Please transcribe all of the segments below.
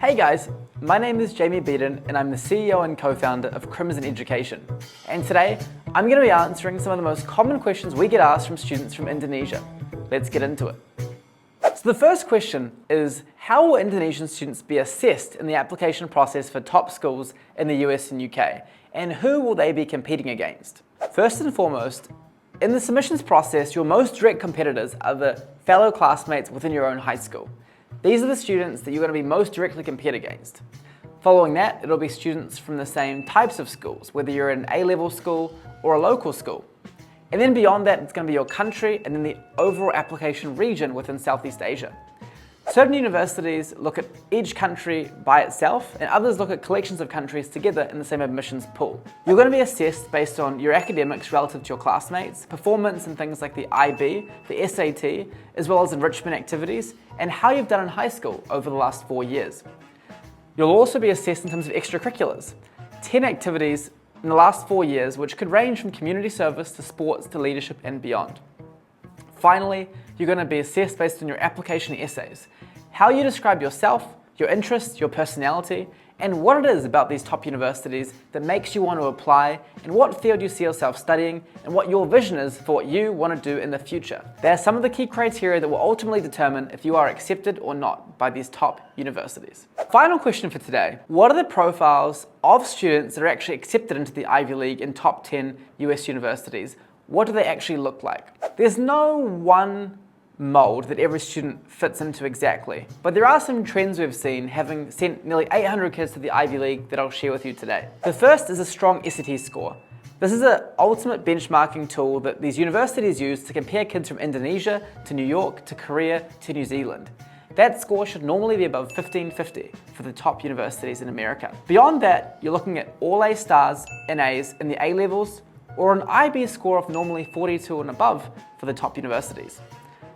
Hey guys, my name is Jamie Beaton and I'm the CEO and co-founder of Crimson Education. And today, I'm going to be answering some of the most common questions we get asked from students from Indonesia. Let's get into it. So the first question is, how will Indonesian students be assessed in the application process for top schools in the US and UK? And who will they be competing against? First and foremost, in the submissions process, your most direct competitors are the fellow classmates within your own high school. These are the students that you're going to be most directly compared against. Following that, it'll be students from the same types of schools, whether you're in an A-level school or a local school. And then beyond that, it's going to be your country and then the overall application region within Southeast Asia. Certain universities look at each country by itself, and others look at collections of countries together in the same admissions pool. You're going to be assessed based on your academics relative to your classmates, performance in things like the IB, the SAT, as well as enrichment activities, and how you've done in high school over the last 4 years. You'll also be assessed in terms of extracurriculars, 10 activities in the last 4 years, which could range from community service to sports to leadership and beyond. Finally, you're going to be assessed based on your application essays, how you describe yourself, your interests, your personality, and what it is about these top universities that makes you want to apply, and what field you see yourself studying, and what your vision is for what you want to do in the future. They are some of the key criteria that will ultimately determine if you are accepted or not by these top universities. Final question for today. What are the profiles of students that are actually accepted into the Ivy League and top 10 US universities? What do they actually look like? There's no one mold that every student fits into exactly, but there are some trends we've seen, having sent nearly 800 kids to the Ivy League, that I'll share with you today. The first is a strong SAT score. This is an ultimate benchmarking tool that these universities use to compare kids from Indonesia to New York to Korea to New Zealand. That score should normally be above 1550 for the top universities in America. Beyond that, you're looking at all A stars and A's in the A levels, or an IB score of normally 42 and above for the top universities.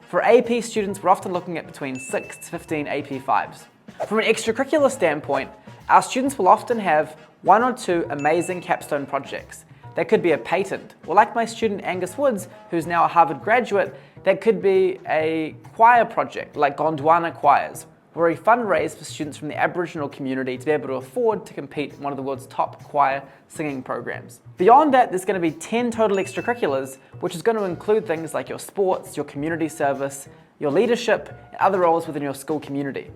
For AP students, we're often looking at between 6 to 15 AP 5s. From an extracurricular standpoint, our students will often have 1 or 2 amazing capstone projects. That could be a patent, or like my student Angus Woods, who's now a Harvard graduate, that could be a choir project like Gondwana choirs, where we fundraise for students from the Aboriginal community to be able to afford to compete in one of the world's top choir singing programs. Beyond that, there's going to be 10 total extracurriculars, which is going to include things like your sports, your community service, your leadership, and other roles within your school community.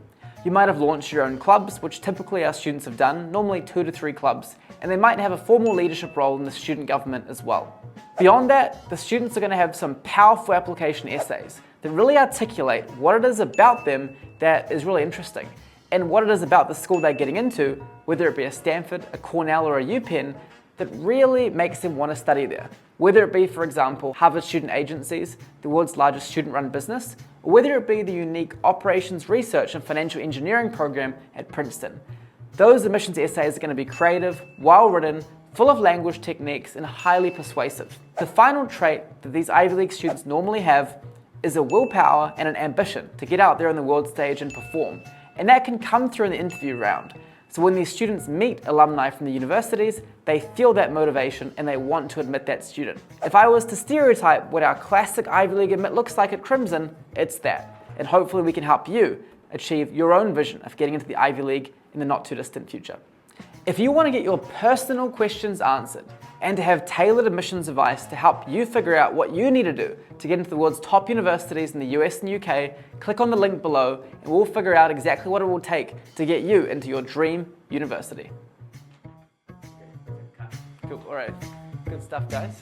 You might have launched your own clubs, which typically our students have done, normally 2 to 3 clubs, and they might have a formal leadership role in the student government as well. Beyond that, the students are going to have some powerful application essays that really articulate what it is about them that is really interesting, and what it is about the school they're getting into, whether it be a Stanford, a Cornell, or a UPenn, that really makes them want to study there. Whether it be, for example, Harvard Student Agencies, the world's largest student-run business, or whether it be the unique Operations Research and Financial Engineering program at Princeton. Those admissions essays are going to be creative, well-written, full of language techniques, and highly persuasive. The final trait that these Ivy League students normally have is a willpower and an ambition to get out there on the world stage and perform. And that can come through in the interview round. So when these students meet alumni from the universities, they feel that motivation and they want to admit that student. If I was to stereotype what our classic Ivy League admit looks like at Crimson, it's that. And hopefully we can help you achieve your own vision of getting into the Ivy League in the not too distant future. If you want to get your personal questions answered and to have tailored admissions advice to help you figure out what you need to do to get into the world's top universities in the US and UK, click on the link below and we'll figure out exactly what it will take to get you into your dream university. Cool, all right. Good stuff, guys.